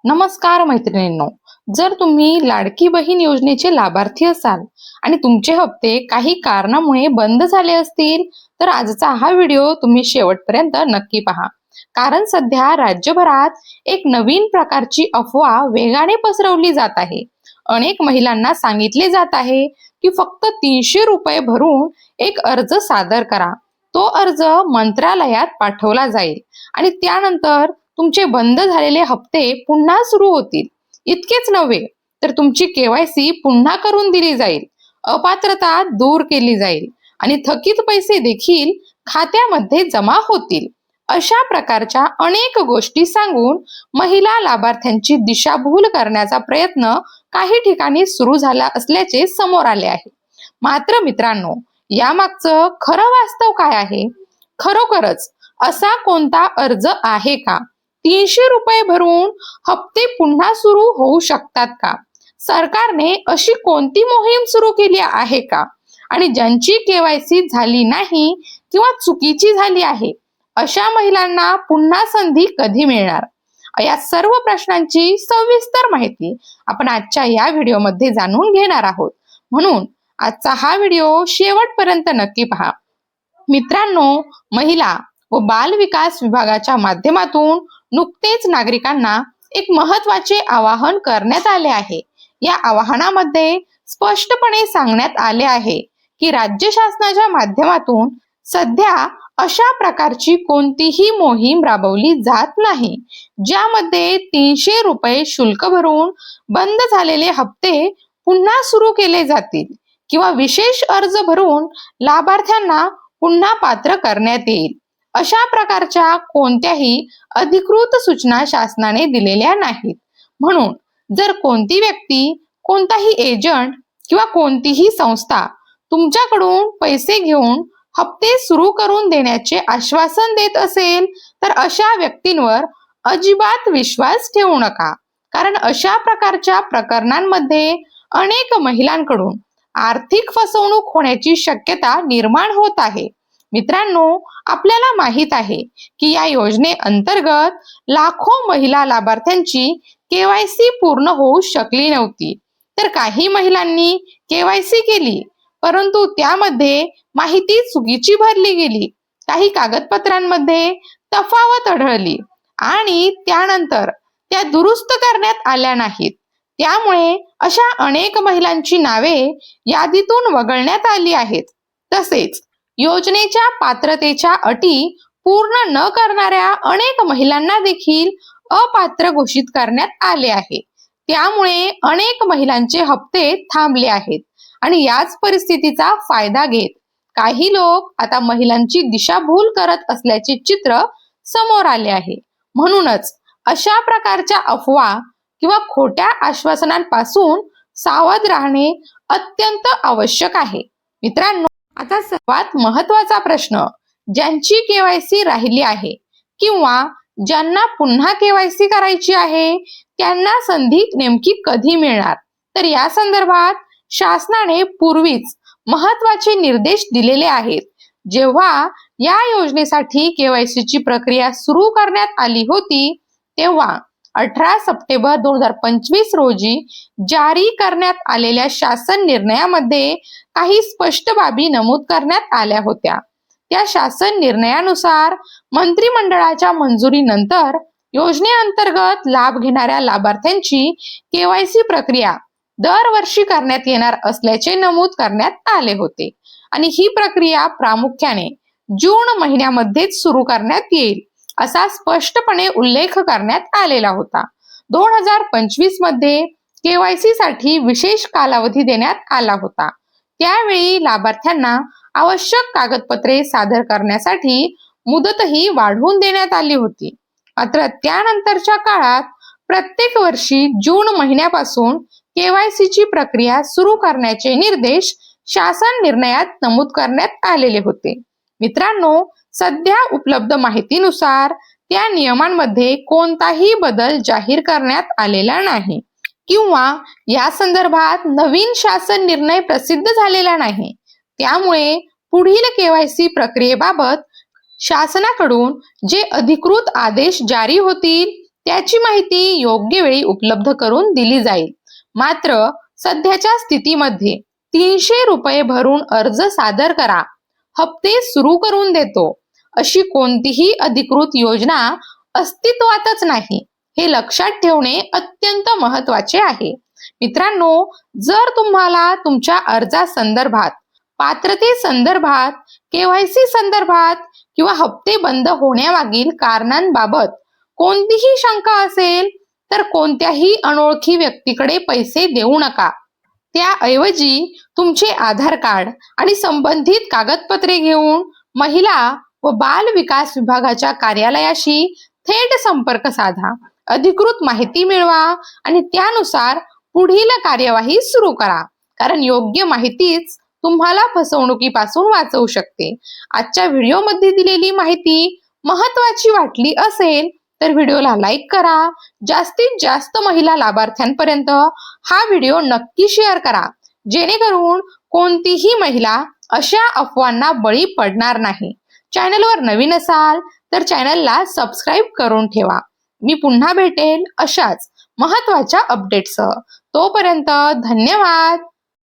नमस्कार मैत्रिणींनो, जर तुम्ही लाडकी बहीण योजनेचे लाभार्थी असाल आणि तुमचे हप्ते काही कारणामुळे बंद झाले असतील, तर आजचा हा व्हिडिओ तुम्ही शेवटपर्यंत नक्की पहा. कारण सध्या राज्यभरात एक नवीन प्रकारची अफवा वेगाने पसरवली जात आहे. अनेक महिलांना सांगितले जात आहे की फक्त 300 रुपये भरून एक अर्ज सादर करा. तो अर्ज मंत्रालयात पाठवला जाईल आणि त्यानंतर तुमचे बंद झालेले हप्ते पुन्हा सुरू होतील. इतकेच नव्हे तर तुमची केवायसी पुन्हा करून दिली जाईल, अपात्रता दूर केली जाईल आणि थकीत पैसे देखील खात्यामध्ये जमा होतील. अशा प्रकारच्या अनेक गोष्टी सांगून महिला लाभार्थ्यांची दिशाभूल करण्याचा प्रयत्न काही ठिकाणी सुरू झाला असल्याचे समोर आले आहे. मात्र मित्रांनो, यामागचं खरं वास्तव काय आहे? खरोखरच असा कोणता अर्ज आहे का? 300 रुपये भरून हप्ते पुन्हा सुरू होऊ शकतात का? सरकारने अशी कोणती मोहीम सुरू केली आहे का? आणि ज्यांची केवायसी झाली नाही किंवा चुकीची झाली आहे, अशा महिलांना पुन्हा संधी कधी मिळणार? या सर्व प्रश्नांची सविस्तर माहिती आपण आजच्या या व्हिडिओमध्ये जाणून घेणार आहोत. म्हणून आजचा हा व्हिडिओ शेवटपर्यंत नक्की पहा. मित्रांनो, महिला व बाल विकास विभागाच्या माध्यमातून नुकतेच नागरिकांना एक महत्त्वाचे आवाहन करण्यात आले आहे. या आवाहनामध्ये स्पष्टपणे सांगण्यात आले आहे की राज्य शासनाच्या माध्यमातून सध्या अशा प्रकारची कोणतीही मोहीम राबवली जात नाही, ज्यामध्ये 300 रुपये शुल्क भरून बंद झालेले हप्ते पुन्हा सुरू केले जातील किंवा विशेष अर्ज भरून लाभार्थ्यांना पुन्हा पात्र करण्यात येईल. अशा प्रकारच्या कोणत्याही अधिकृत सूचना शासनाने दिलेल्या नाहीत. म्हणून जर कोणती व्यक्ती, कोणताही एजंट किंवा कोणतीही संस्था तुमच्याकडून पैसे घेऊन हप्ते सुरू करून देण्याचे आश्वासन देत असेल, तर अशा व्यक्तींवर अजिबात विश्वास ठेवू नका. कारण अशा प्रकारच्या प्रकरणांमध्ये अनेक महिलांकडून आर्थिक फसवणूक होण्याची शक्यता निर्माण होत आहे. मित्रांनो, आपल्याला माहित आहे की या योजनेअंतर्गत लाखो महिला लाभार्थ्यांची केवायसी पूर्ण होऊ शकली नव्हती. तर काही महिलांनी केवायसी केली, परंतु त्यामध्ये माहिती चुकीची भरली गेली, काही कागदपत्रांमध्ये तफावत आढळली आणि त्यानंतर त्या दुरुस्त करण्यात आल्या नाहीत. त्यामुळे अशा अनेक महिलांची नावे यादीतून वगळण्यात आली आहेत. तसेच योजनेच्या पात्रतेच्या अटी पूर्ण न करणाऱ्या अनेक महिलांना देखील अपात्र घोषित करण्यात आले आहे. त्यामुळे अनेक महिलांचे हप्ते थांबले आहेत आणि याच परिस्थितीचा फायदा घेत काही लोक आता महिलांची दिशाभूल करत असल्याचे चित्र समोर आले आहे. म्हणूनच अशा प्रकारच्या अफवा किंवा खोट्या आश्वासनांपासून सावध राहणे अत्यंत आवश्यक आहे. मित्रांनो, आता सर्वात महत्त्वाचा प्रश्न, ज्यांची केवायसी राहिली आहे किंवा ज्यांना पुन्हा केवायसी करायची आहे, त्यांना संधी नेमकी कधी मिळणार? तर या संदर्भात शासनाने पूर्वीच महत्त्वाचे निर्देश दिलेले आहेत. जेव्हा या योजनेसाठी केवायसीची प्रक्रिया सुरू करण्यात आली होती, तेव्हा 18 सप्टेंबर 2025 रोजी जारी करण्यात आलेल्या शासन निर्णयामध्ये काही स्पष्ट बाबी नमूद करण्यात आल्या होत्या. त्या शासन निर्णयानुसार मंत्रिमंडळाच्या मंजुरीनंतर योजनेअंतर्गत लाभ घेणाऱ्या लाभार्थ्यांची केवायसी प्रक्रिया दरवर्षी करण्यात येणार असल्याचे नमूद करण्यात आले होते आणि ही प्रक्रिया प्रामुख्याने जून महिन्यामध्येच सुरू करण्यात येईल असा स्पष्टपणे उल्लेख करण्यात आलेला होता. 2025 मध्ये केवायसी साठी विशेष कालावधी देण्यात आला होता. त्यावेळी लाभार्थ्यांना आवश्यक कागदपत्रे सादर करण्यासाठी मुदतही वाढवून देण्यात आली होती. मात्र त्यानंतरच्या काळात प्रत्येक वर्षी जून महिन्यापासून केवायसीची प्रक्रिया सुरू करण्याचे निर्देश शासन निर्णयात नमूद करण्यात आलेले होते. मित्रांनो, सध्या उपलब्ध माहितीनुसार त्या नियमांमध्ये कोणताही बदल जाहीर करण्यात आलेला नाही किंवा या संदर्भात नवीन शासन निर्णय प्रसिद्ध झालेला नाही. त्यामुळे पुढील केवायसी प्रक्रियेबाबत शासनाकडून जे अधिकृत आदेश जारी होतील त्याची माहिती योग्य वेळी उपलब्ध करून दिली जाईल. मात्र सध्याच्या स्थितीमध्ये 300 रुपये भरून अर्ज सादर करा, हप्ते सुरू करून देतो, अशी कोणतीही अधिकृत योजना अस्तित्वातच नाही. हे लक्षात ठेवणे अत्यंत महत्त्वाचे आहे. मित्रांनो, जर तुम्हाला तुमच्या अर्जासंदर्भात, पात्रतेसंदर्भात, KYC संदर्भात किंवा हप्ते बंद होण्यामागील कारणांबाबत कोणतीही शंका असेल तर कोणत्याही अनोळखी व्यक्तीकडे पैसे देऊ नका. त्याऐवजी तुमचे आधार कार्ड आणि संबंधित कागदपत्रे घेऊन महिला व बाल विकास विभागाच्या कार्यालयाशी थेट संपर्क साधा, अधिकृत माहिती मिळवा आणि त्यानुसार पुढील कार्यवाही सुरू करा. कारण योग्य माहितीच तुम्हाला फसवणुकीपासून वाचवू शकते. आजच्या व्हिडिओमध्ये दिलेली माहिती महत्त्वाची वाटली असेल तर व्हिडिओला लाईक करा. जास्तीत जास्त महिला लाभार्थ्यांपर्यंत हा व्हिडिओ नक्की शेअर करा, जेणेकरून कोणतीही महिला अशा अफवांना बळी पडणार नाही. चॅनलवर नवीन असाल तर चॅनलला सबस्क्राईब करून ठेवा. मी पुन्हा भेटेल अशाच महत्त्वाच्या अपडेट्ससह. तोपर्यंत धन्यवाद.